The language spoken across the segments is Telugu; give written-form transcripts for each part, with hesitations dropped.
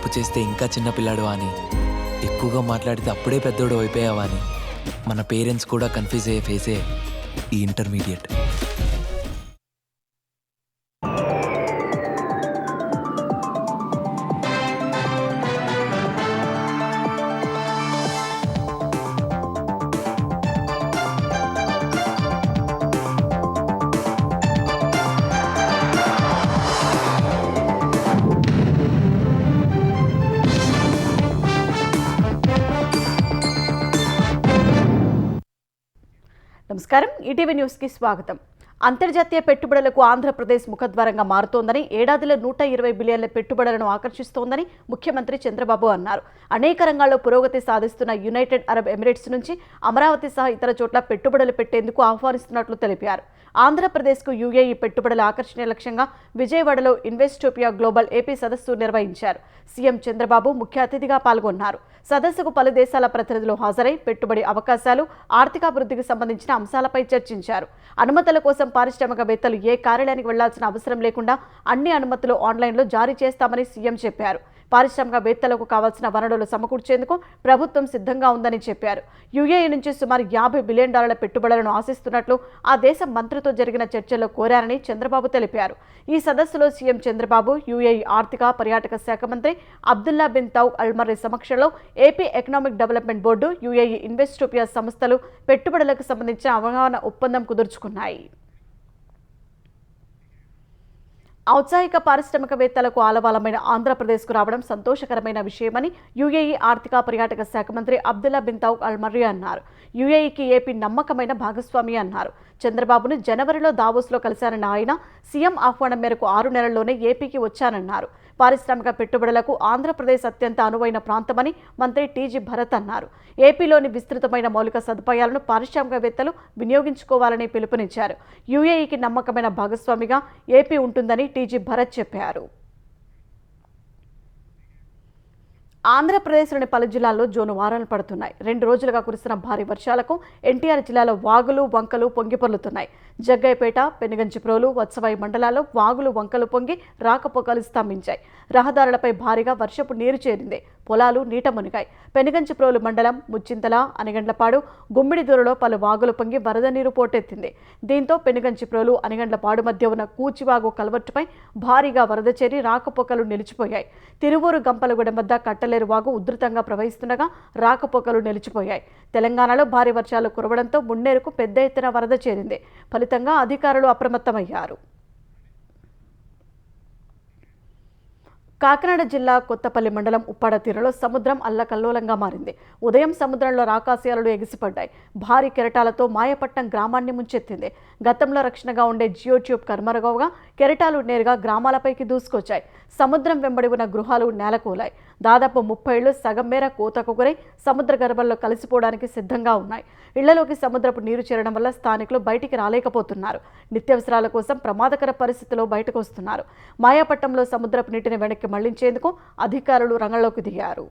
తప్పు చేస్తే ఇంకా చిన్నపిల్లాడు అని, ఎక్కువగా మాట్లాడితే అప్పుడే పెద్దోడు అయిపోయావా అని మన పేరెంట్స్ కూడా కన్ఫ్యూజ్ అయ్యే ఫేసే ఈ ఇంటర్మీడియట్. నమస్కారం, ఈటీవీ న్యూస్కి స్వాగతం. అంతర్జాతీయ పెట్టుబడులకు ఆంధ్రప్రదేశ్ ముఖద్వారంగా మారుతోందని, ఏడాదిలో 120 బిలియన్ల పెట్టుబడులను ఆకర్షిస్తోందని ముఖ్యమంత్రి చంద్రబాబు అన్నారు. అనేక రంగాల్లో పురోగతి సాధిస్తున్న యునైటెడ్ అరబ్ ఎమిరేట్స్ నుంచి అమరావతి సహా ఇతర చోట్ల పెట్టుబడులు పెట్టేందుకు ఆహ్వానిస్తున్నట్లు తెలిపారు. ఆంధ్రప్రదేశ్కు యుఏఈ పెట్టుబడుల ఆకర్షణ లక్ష్యంగా విజయవాడలో ఇన్వెస్టోపియా గ్లోబల్ ఏపీ సదస్సు నిర్వహించారు. సీఎం చంద్రబాబు ముఖ్య అతిథిగా పాల్గొన్నారు. సదస్సుకు పలు దేశాల ప్రతినిధులు హాజరై పెట్టుబడి అవకాశాలు, ఆర్థికాభివృద్ధికి సంబంధించిన అంశాలపై చర్చించారు. అనుమతుల కోసం పారిశ్రామికవేత్తలు ఏ కార్యాలయానికి వెళ్లాల్సిన అవసరం లేకుండా అన్ని అనుమతులు ఆన్లైన్లో జారీ చేస్తామని సీఎం చెప్పారు. పారిశ్రామికవేత్తలకు కావాల్సిన వనరులు సమకూర్చేందుకు ప్రభుత్వం సిద్ధంగా ఉందని చెప్పారు. యుఏఈ నుంచి సుమారు $50 బిలియన్ పెట్టుబడులను ఆశిస్తున్నట్లు ఆ దేశ మంత్రితో జరిగిన చర్చల్లో కోరారని చంద్రబాబు తెలిపారు. ఈ సదస్సులో సీఎం చంద్రబాబు, యుఏఈ ఆర్థిక పర్యాటక శాఖ మంత్రి అబ్దుల్లా బిన్ తౌగ్ అల్ మర్రి సమక్షంలో AP economic development board, UAE Investopia సంస్థలు పెట్టుబడులకు సంబంధించిన అవగాహన ఒప్పందం కుదుర్చుకున్నాయి. ఔత్సాహిక పారిశ్రామికవేత్తలకు ఆలవాలమైన ఆంధ్రప్రదేశ్కు రావడం సంతోషకరమైన విషయమని యుఏఈ ఆర్థిక పర్యాటక శాఖ మంత్రి అబ్దుల్లా బిన్ తౌగ్ అల్ మర్రి అన్నారు. యుఏఈకి ఏపీ నమ్మకమైన భాగస్వామి అన్నారు. చంద్రబాబును జనవరిలో దావోస్లో కలిశారన్న ఆయన, సీఎం ఆహ్వానం మేరకు 6 నెలల్లోనే ఏపీకి వచ్చానన్నారు. పారిశ్రామిక పెట్టుబడులకు ఆంధ్రప్రదేశ్ అత్యంత అనువైన ప్రాంతమని మంత్రి టీజీ భరత్ అన్నారు. ఏపీలోని విస్తృతమైన మౌలిక సదుపాయాలను పారిశ్రామికవేత్తలు వినియోగించుకోవాలని పిలుపునిచ్చారు. యుఏఈకి నమ్మకమైన భాగస్వామిగా ఏపీ ఉంటుందని టీజీ భరత్ చెప్పారు. ఆంధ్రప్రదేశ్లోని పలు జిల్లాల్లో జోను వారాలు పడుతున్నాయి. 2 రోజులుగా కురుస్తున్న భారీ వర్షాలకు ఎన్టీఆర్ జిల్లాలో వాగులు, వంకలు పొంగిపొర్లుతున్నాయి. జగ్గయ్యపేట, పెనుగంచిప్రోలు, వత్సవాయి మండలాల్లో వాగులు, వంకలు పొంగి రాకపోకలు స్తంభించాయి. రహదారులపై భారీగా వర్షపు నీరు చేరింది. పొలాలు నీట మునిగాయి. పెనుగంచిప్రోలు మండలం ముచ్చింతల, అనిగండ్లపాడు, గుమ్మిడిదూరులో పలు వాగులు పొంగి వరద నీరు పోటెత్తింది. దీంతో పెనుగంచిప్రోలు, అనిగండ్లపాడు మధ్య ఉన్న కూచివాగు కల్వర్టుపై భారీగా వరద చేరి రాకపోకలు నిలిచిపోయాయి. తిరువూరు గంపలగూడెం వద్ద కట్టలేరు వాగు ఉధృతంగా ప్రవహిస్తుండగా రాకపోకలు నిలిచిపోయాయి. తెలంగాణలో భారీ వర్షాలు కురవడంతో మున్నేరుకు పెద్ద ఎత్తున వరద చేరింది. ఫలితంగా అధికారులు అప్రమత్తమయ్యారు. కాకినాడ జిల్లా కొత్తపల్లి మండలం ఉప్పాడ తీరులో సముద్రం అల్లకల్లోలంగా మారింది. ఉదయం సముద్రంలో రాకాశయాలు ఎగిసిపడ్డాయి. భారీ కెరటాలతో మాయపట్నం గ్రామాన్ని ముంచెత్తింది. గతంలో రక్షణగా ఉండే జియో ట్యూబ్ కనుమరుగవగా కెరటాలు నేరుగా గ్రామాలపైకి దూసుకొచ్చాయి. సముద్రం వెంబడి ఉన్న గృహాలు నేలకూలాయి. దాదాపు 30 ఇళ్లు సగం మేర కోతకు గురై సముద్ర గర్భంలో కలిసిపోవడానికి సిద్ధంగా ఉన్నాయి. ఇళ్లలోకి సముద్రపు నీరు చేరడం వల్ల స్థానికులు బయటికి రాలేకపోతున్నారు. నిత్యావసరాల కోసం ప్రమాదకర పరిస్థితిలో బయటకు వస్తున్నారు. మాయాపట్నంలో సముద్రపు నీటిని వెనక్కి మళ్లించేందుకు అధికారులు రంగంలోకి దిగారు.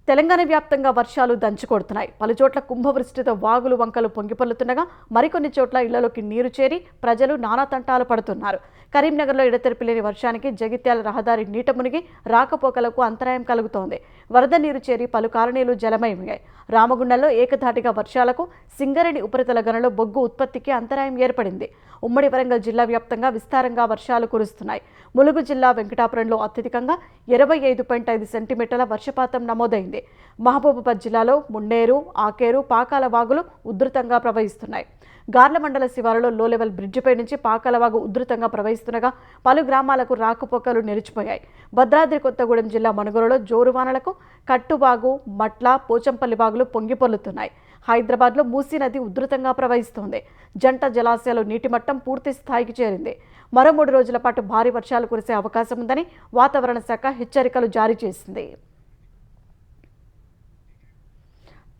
తెలంగాణ వ్యాప్తంగా వర్షాలు దంచుకొడుతున్నాయి. పలుచోట్ల కుంభవృష్టితో వాగులు, వంకలు పొంగిపొర్లుతుండగా మరికొన్ని చోట్ల ఇళ్లలోకి నీరు చేరి ప్రజలు నానా తంటాలు పడుతున్నారు. కరీంనగర్లో ఎడతెరిపి లేని వర్షానికి జగిత్యాల రహదారి నీట మునిగి రాకపోకలకు అంతరాయం కలుగుతోంది. వరద నీరు చేరి పలు కాలనీలు జలమయమయ్యాయి. రామగుండంలో ఏకధాటిగా వర్షాలకు సింగరేణి ఉపరితల గనులో బొగ్గు ఉత్పత్తికి అంతరాయం ఏర్పడింది. ఉమ్మడి వరంగల్ జిల్లా వ్యాప్తంగా విస్తారంగా వర్షాలు కురుస్తున్నాయి. ములుగు జిల్లా వెంకటాపురంలో అత్యధికంగా 25.5 సెంటీమీటర్ల వర్షపాతం నమోదైంది. మహబూబాబాద్ జిల్లాలో మున్నేరు, ఆకేరు, పాకాల వాగులు ఉధృతంగా ప్రవహిస్తున్నాయి. గార్ల మండల శివారులో లో లెవెల్ బ్రిడ్జిపై నుంచి పాకాలవాగు ఉధృతంగా ప్రవహిస్తుండగా పలు గ్రామాలకు రాకపోకలు నిలిచిపోయాయి. భద్రాద్రి కొత్తగూడెం జిల్లా మనుగోలులో జోరువానలకు కట్టువాగు, మట్ల, పోచంపల్లి వాగులు పొంగిపొర్లుతున్నాయి. హైదరాబాద్లో మూసీ నది ఉధృతంగా ప్రవహిస్తోంది. జంట జలాశయాలు నీటి మట్టం పూర్తి స్థాయికి చేరింది. మరో 3 రోజుల పాటు భారీ వర్షాలు కురిసే అవకాశం ఉందని వాతావరణ శాఖ హెచ్చరికలు జారీ చేసింది.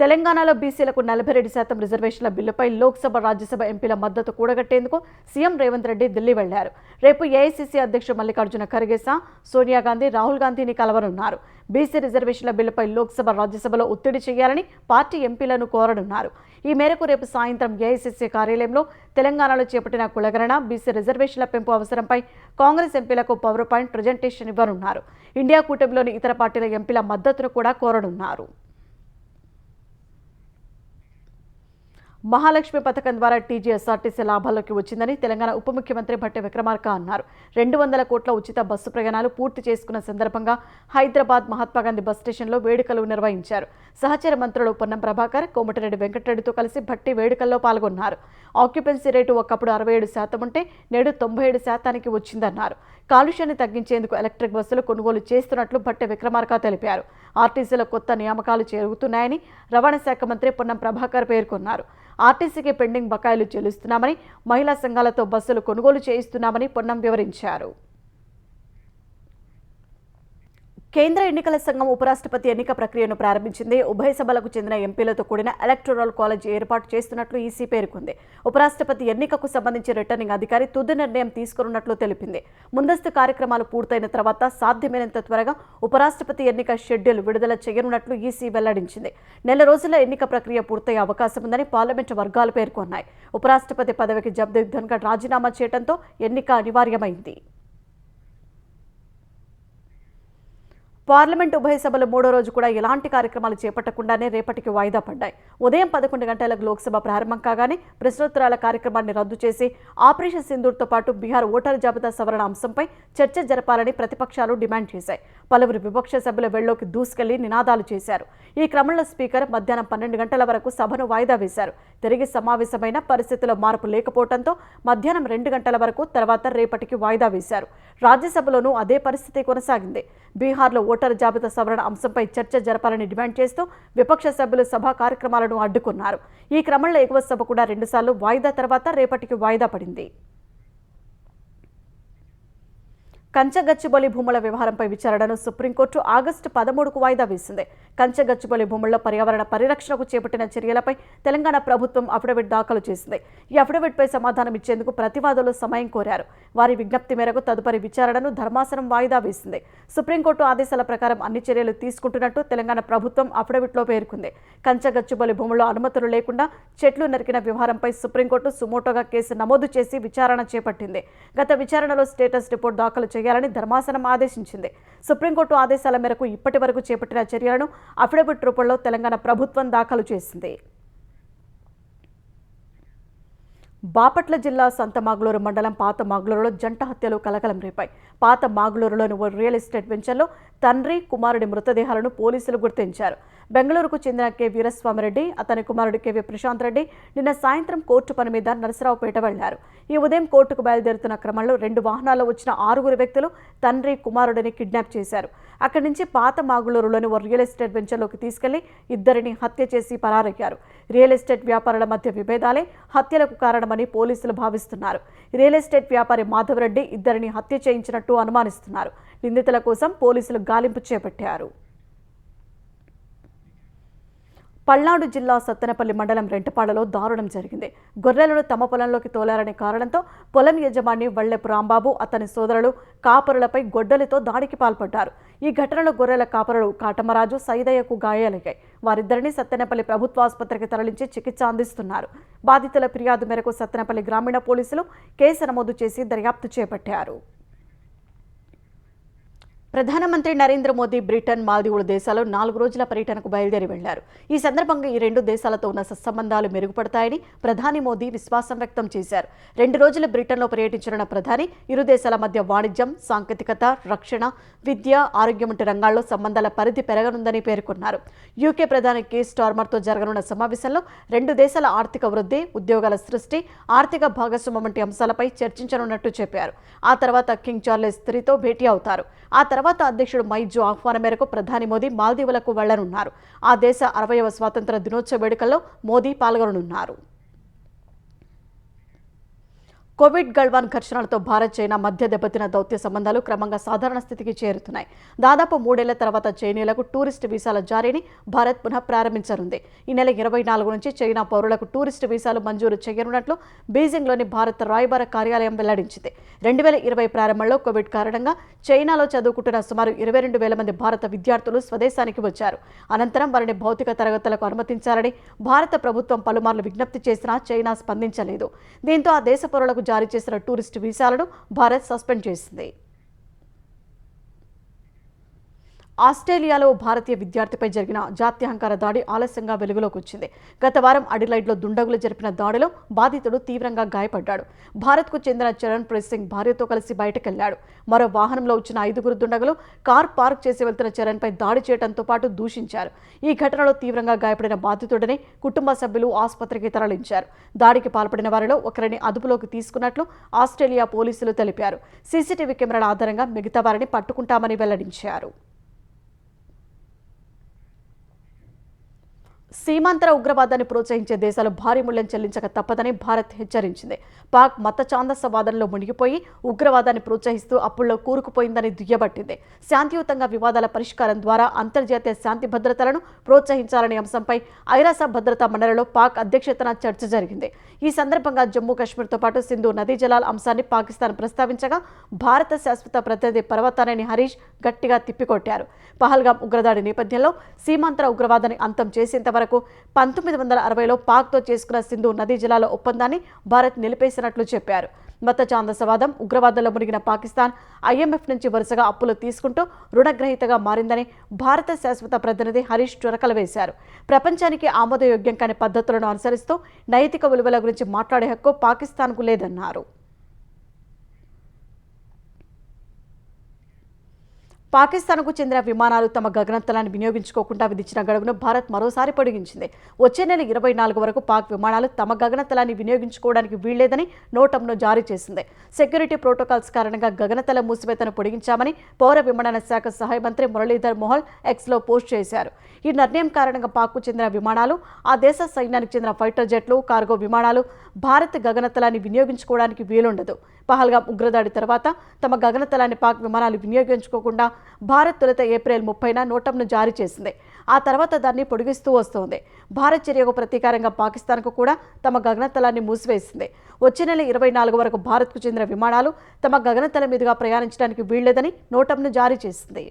తెలంగాణలో బీసీలకు 42% రిజర్వేషన్ల బిల్లుపై లోక్సభ రాజ్యసభ ఎంపీల మద్దతు కూడగట్టేందుకు సీఎం రేవంత్ రెడ్డి ఢిల్లీ వెళ్లారు. రేపు ఏఐసీసీ అధ్యక్షుడు మల్లికార్జున ఖర్గే, సోనియా గాంధీ, రాహుల్ గాంధీని కలవనున్నారు. బీసీ రిజర్వేషన్ల బిల్లుపై లోక్సభ రాజ్యసభలో ఒత్తిడి చేయాలని పార్టీ ఎంపీలను కోరనున్నారు. ఈ మేరకు రేపు సాయంత్రం ఏఐసీసీ కార్యాలయంలో తెలంగాణలో చేపట్టిన కులగణన, బీసీ రిజర్వేషన్ల పెంపు అవసరంపై కాంగ్రెస్ ఎంపీలకు పవర్ పాయింట్ ప్రజెంటేషన్ ఇవ్వనున్నారు. ఇండియా కూటమిలోని ఇతర పార్టీల ఎంపీల మద్దతును కూడా కోరనున్నారు. మహాలక్ష్మి పథకం ద్వారా టీజీఎస్ఆర్టీసీ లాభాల్లోకి వచ్చిందని తెలంగాణ ఉప ముఖ్యమంత్రి భట్టి విక్రమార్క అన్నారు. 200 కోట్ల ఉచిత బస్సు ప్రయాణాలు పూర్తి చేసుకున్న సందర్భంగా హైదరాబాద్ మహాత్మాగాంధీ బస్ స్టేషన్లో వేడుకలు నిర్వహించారు. సహచర మంత్రులు పొన్నం ప్రభాకర్, కోమటిరెడ్డి వెంకటరెడ్డితో కలిసి భట్టి వేడుకల్లో పాల్గొన్నారు. ఆక్యుపెన్సీ రేటు ఒకప్పుడు 67% ఉంటే నేడు 97% వచ్చిందన్నారు. కాలుష్యాన్ని తగ్గించేందుకు ఎలక్ట్రిక్ బస్సులు కొనుగోలు చేస్తున్నట్లు భట్టి విక్రమార్క తెలిపారు. ఆర్టీసీలో కొత్త నియామకాలు జరుగుతున్నాయని రవాణా శాఖ మంత్రి పొన్నం ప్రభాకర్ పేర్కొన్నారు. ఆర్టీసీకి పెండింగ్ బకాయిలు చెల్లిస్తున్నామని, మహిళా సంఘాలతో బస్సులు కొనుగోలు చేయిస్తున్నామని పొన్నం వివరించారు. కేంద్ర ఎన్నికల సంఘం ఉపరాష్ట్రపతి ఎన్నిక ప్రక్రియను ప్రారంభించింది. ఉభయ సభలకు చెందిన ఎంపీలతో కూడిన ఎలక్టోరల్ కాలేజ్ ఏర్పాటు చేస్తున్నట్లు ఈసీ పేర్కొంది. ఉపరాష్ట్రపతి ఎన్నికకు సంబంధించి రిటర్నింగ్ అధికారి తుది నిర్ణయం తీసుకున్నట్లు తెలిపింది. ముందస్తు కార్యక్రమాలు పూర్తయిన తర్వాత సాధ్యమైనంత త్వరగా ఉపరాష్ట్రపతి ఎన్నిక షెడ్యూల్ విడుదల చేయనున్నట్లు ఈసీ వెల్లడించింది. నెల రోజుల ఎన్నిక ప్రక్రియ పూర్తయ్యే అవకాశం ఉందని పార్లమెంటు వర్గాలు పేర్కొన్నాయి. ఉపరాష్ట్రపతి పదవికి జగదీప్ ధన్ఖడ్ రాజీనామా చేయడంతో ఎన్నిక అనివార్యమైంది. పార్లమెంట్ ఉభయ సభలు మూడో రోజు కూడా ఎలాంటి కార్యక్రమాలు చేపట్టకుండానే రేపటికి వాయిదా పడ్డాయి. ఉదయం 11 గంటలకు లోక్సభ ప్రారంభం కాగానే ప్రశ్నోత్తరాల కార్యక్రమాన్ని రద్దు చేసి ఆపరేషన్ సింధూర్తో పాటు బీహార్ ఓటరు జాబితా సవరణ అంశంపై చర్చ జరపాలని ప్రతిపక్షాలు డిమాండ్ చేశాయి. పలువురు విపక్ష సభ్యుల వెళ్లోకి దూసుకెళ్లి నినాదాలు చేశారు. ఈ క్రమంలో స్పీకర్ మధ్యాహ్నం 12 గంటల వరకు సభను వాయిదా వేశారు. తిరిగి సమావేశమైన పరిస్థితుల్లో మార్పు లేకపోవడంతో మధ్యాహ్నం 2 గంటల వరకు తర్వాత రేపటికి వాయిదా వేశారు. రాజ్యసభలోనూ అదే పరిస్థితి కొనసాగింది. బీహార్లో ఓటరు జాబితా సవరణ అంశంపై చర్చ జరపాలని డిమాండ్ చేస్తూ విపక్ష సభ్యులు సభా కార్యక్రమాలను అడ్డుకున్నారు. ఈ క్రమంలో ఎగువ సభ కూడా 2 సార్లు వాయిదా తర్వాత రేపటికి వాయిదా పడింది. కంచగచ్చిబౌలి భూముల వ్యవహారంపై విచారణను సుప్రీంకోర్టు ఆగస్టు 13కు వాయిదా వేసింది. కంచగచ్చిబౌలి భూముల్లో పర్యావరణ పరిరక్షణకు చేపట్టిన చర్యలపై తెలంగాణ ప్రభుత్వం అఫిడవిట్ దాఖలు చేసింది. ఈ అఫిడవిట్పై సమాధానం ఇచ్చేందుకు ప్రతివాదులు సమయం కోరారు. వారి విజ్ఞప్తి మేరకు తదుపరి విచారణను ధర్మాసనం వాయిదా వేసింది. సుప్రీంకోర్టు ఆదేశాల ప్రకారం అన్ని చర్యలు తీసుకుంటున్నట్టు తెలంగాణ ప్రభుత్వం అఫిడవిట్లో పేర్కొంది. కంచగచ్చిబౌలి భూముల్లో అనుమతులు లేకుండా చెట్లు నరికిన వ్యవహారంపై సుప్రీంకోర్టు సుమోటోగా కేసు నమోదు చేసి విచారణ చేపట్టింది. గత విచారణలో స్టేటస్ రిపోర్ట్ దాఖలు చేయాలని ధర్మాసనం ఆదేశించింది. సుప్రీంకోర్టు ఆదేశాల మేరకు ఇప్పటి వరకు చేపట్టిన చర్యలను అఫిడవిట్ రూపంలో తెలంగాణ ప్రభుత్వం దాఖలు చేసింది. బాపట్ల జిల్లా సంతమాగులూరు మండలం పాత మాగులూరులో జంట హత్యలు కలకలం రేపాయి. పాత మాగులూరులోని ఓ రియల్ ఎస్టేట్ వెంచర్లో తండ్రి, కుమారుడి మృతదేహాలను పోలీసులు గుర్తించారు. బెంగళూరుకు చెందిన కె వీరస్వామిరెడ్డి, అతని కుమారుడు కెవి ప్రశాంత్ రెడ్డి నిన్న సాయంత్రం కోర్టు పని మీద నరసరావుపేట వెళ్లారు. ఈ ఉదయం కోర్టుకు బయలుదేరుతున్న క్రమంలో 2 వాహనాల్లో వచ్చిన 6 వ్యక్తులు తండ్రి, కుమారుడిని కిడ్నాప్ చేశారు. అక్కడి నుంచి పాత మాగులూరులోని ఓ రియల్ ఎస్టేట్ వెంచర్లోకి తీసుకెళ్లి ఇద్దరిని హత్య చేసి పరారయ్యారు. రియల్ ఎస్టేట్ వ్యాపారుల మధ్య విభేదాలే హత్యలకు కారణమని పోలీసులు భావిస్తున్నారు. రియల్ ఎస్టేట్ వ్యాపారి మాధవరెడ్డి ఇద్దరిని హత్య చేయించినట్టు అనుమానిస్తున్నారు. నిందితుల కోసం పోలీసులు గాలింపు చేపట్టారు. పల్నాడు జిల్లా సత్తెనపల్లి మండలం రెంటపాడలో దారుణం జరిగింది. గొర్రెలను తమ పొలంలోకి తోలారనే కారణంతో పొలం యజమాని వల్లెపు రాంబాబు, అతని సోదరులు కాపరులపై గొడ్డలితో దాడికి పాల్పడ్డారు. ఈ ఘటనలో గొర్రెల కాపరులు కాటమరాజు, సైదయ్యకు గాయాలయ్యాయి. వారిద్దరిని సత్తెనపల్లి ప్రభుత్వ ఆసుపత్రికి తరలించి చికిత్స అందిస్తున్నారు. బాధితుల ఫిర్యాదు మేరకు సత్తెనపల్లి గ్రామీణ పోలీసులు కేసు నమోదు చేసి దర్యాప్తు చేపట్టారు. ప్రధానమంత్రి నరేంద్ర మోదీ బ్రిటన్, మాల్దీవుల దేశాల్లో 4 రోజుల పర్యటనకు బయలుదేరి వెళ్లారు. ఈ సందర్భంగా ఈ 2 దేశాలతో ఉన్న సత్సంబంధాలు మెరుగుపడతాయని ప్రధాని మోదీ విశ్వాసం వ్యక్తం చేశారు. 2 రోజులు బ్రిటన్లో పర్యటించనున్న ప్రధాని ఇరు దేశాల మధ్య వాణిజ్యం, సాంకేతికత, రక్షణ, విద్య, ఆరోగ్యం వంటి రంగాల్లో సంబంధాల పరిధి పెరగనుందని పేర్కొన్నారు. యూకే ప్రధాని కీర్ స్టార్మర్తో జరగనున్న సమావేశంలో 2 దేశాల ఆర్థిక వృద్ధి, ఉద్యోగాల సృష్టి, ఆర్థిక భాగస్వామ్యం వంటి అంశాలపై చర్చించనున్నట్టు చెప్పారు. ఆ తర్వాత కింగ్ చార్లెస్ IIIతో భేటీ అవుతారు. ఆ తర్వాత అధ్యక్షుడు మైజో ఆహ్వానం మేరకు ప్రధాని మోదీ మాల్దీవులకు వెళ్లనున్నారు. ఆ దేశ 60వ స్వాతంత్ర దినోత్సవ వేడుకల్లో మోదీ పాల్గొననున్నారు. కోవిడ్ గల్వాన్ ఘర్షణలతో భారత్ చైనా మధ్య దెబ్బతిన దౌత్య సంబంధాలు క్రమంగా సాధారణ స్థితికి చేరుతున్నాయి. దాదాపు 3 ఏళ్ల తర్వాత చైనీయులకు టూరిస్ట్ వీసాల జారీని భారత్ పునః ప్రారంభించనుంది. ఈ నెల 24 నుంచి చైనా పౌరులకు టూరిస్ట్ వీసాలు మంజూరు చేయనున్నట్లు బీజింగ్లోని భారత రాయబార కార్యాలయం వెల్లడించింది. 2020 ప్రారంభంలో కోవిడ్ కారణంగా చైనాలో చదువుకుంటున్న సుమారు 22,000 మంది భారత విద్యార్థులు స్వదేశానికి వచ్చారు. అనంతరం వారిని భౌతిక తరగతులకు అనుమతించాలని భారత ప్రభుత్వం పలుమార్లు విజ్ఞప్తి చేసినా చైనా స్పందించలేదు. దీంతో ఆ దేశ పౌరులకు జారీ చేసిన టూరిస్ట్ వీసాలను భారత్ సస్పెండ్ చేసింది. ఆస్ట్రేలియాలో భారతీయ విద్యార్థిపై జరిగిన జాత్యహంకార దాడి ఆలస్యంగా వెలుగులోకి వచ్చింది. గత వారం అడిలైడ్లో దుండగులు జరిపిన దాడిలో బాధితుడు తీవ్రంగా గాయపడ్డాడు. భారత్కు చెందిన చరణ్ ప్రీత్ సింగ్ భార్యతో కలిసి బయటకెళ్లాడు. మరో వాహనంలో వచ్చిన 5 దుండగులు కార్ పార్క్ చేసి వెళ్తున్న చరణ్పై దాడి చేయడంతో పాటు దూషించారు. ఈ ఘటనలో తీవ్రంగా గాయపడిన బాధితుడిని కుటుంబ సభ్యులు ఆసుపత్రికి తరలించారు. దాడికి పాల్పడిన వారిలో ఒకరిని అదుపులోకి తీసుకున్నట్లు ఆస్ట్రేలియా పోలీసులు తెలిపారు. సీసీటీవీ కెమెరాల ఆధారంగా మిగతా వారిని పట్టుకుంటామని వెల్లడించారు. సీమాంతర ఉగ్రవాదాన్ని ప్రోత్సహించే దేశాలు భారీ మూల్యం చెల్లించక తప్పదని భారత్ హెచ్చరించింది. పాక్ మత ఛాందసవాదంలో మునిగిపోయి ఉగ్రవాదాన్ని ప్రోత్సహిస్తూ అప్పుల్లో కూరుకుపోయిందని దుయ్యబట్టింది. శాంతియుతంగా వివాదాల పరిష్కారం ద్వారా అంతర్జాతీయ శాంతి భద్రతలను ప్రోత్సహించాలనే అంశంపై ఐరాస భద్రతా మండలిలో పాక్ అధ్యక్షతన చర్చ జరిగింది. ఈ సందర్భంగా జమ్మూ కాశ్మీర్తో పాటు సింధు నదీ జలాల అంశాన్ని పాకిస్తాన్ ప్రస్తావించగా భారత శాశ్వత ప్రతినిధి పర్వతానేని హరీష్ గట్టిగా తిప్పికొట్టారు. పహల్గాం ఉగ్రదాడి నేపథ్యంలో సీమాంతర ఉగ్రవాదాన్ని అంతం చేసేంత వరకు 1960లో పాక్తో చేసుకున్న సింధు నదీ జలాల ఒప్పందాన్ని భారత్ నిలిపేసినట్లు చెప్పారు. మత ఛాందసవాదం, ఉగ్రవాదంలో మునిగిన పాకిస్తాన్ IMF నుంచి వరుసగా అప్పులు తీసుకుంటూ రుణగ్రహీతగా మారిందని భారత శాశ్వత ప్రతినిధి హరీష్ చురకలు వేశారు. ప్రపంచానికి ఆమోదయోగ్యం కాని పద్ధతులను అనుసరిస్తూ నైతిక విలువల గురించి మాట్లాడే హక్కు పాకిస్తాన్కు లేదన్నారు. పాకిస్తాన్కు చెందిన విమానాలు తమ గగనతలాన్ని వినియోగించుకోకుండా విధించిన గడువును భారత్ మరోసారి పొడిగించింది. వచ్చే నెల 24 వరకు పాక్ విమానాలు తమ గగనతలాన్ని వినియోగించుకోవడానికి వీల్లేదని నోటంను జారీ చేసింది. సెక్యూరిటీ ప్రోటోకాల్స్ కారణంగా గగనతల మూసివేతను పొడిగించామని పౌర విమానయాన శాఖ సహాయ మంత్రి మురళీధర్ మోహల్ ఎక్స్లో పోస్ట్ చేశారు. ఈ నిర్ణయం కారణంగా పాక్కు చెందిన విమానాలు, ఆ దేశ సైన్యానికి చెందిన ఫైటర్ జెట్లు, కార్గో విమానాలు భారత్ గగనతలాన్ని వినియోగించుకోవడానికి వీలుండదు. పహల్గాం ఉగ్రదాడి తర్వాత తమ గగనతలాన్ని పాక్ విమానాలు వినియోగించుకోకుండా భారత్ తొలుత ఏప్రిల్ 30న నోటంను జారీ చేసింది. ఆ తర్వాత దాన్ని పొడిగిస్తూ వస్తోంది. భారత్ చర్యకు ప్రతీకారంగా పాకిస్తాన్కు కూడా తమ గగనతలాన్ని మూసివేసింది. వచ్చే నెల 24 వరకు భారత్కు చెందిన విమానాలు తమ గగనతలం మీదుగా ప్రయాణించడానికి వీల్లేదని నోటంను జారీ చేసింది.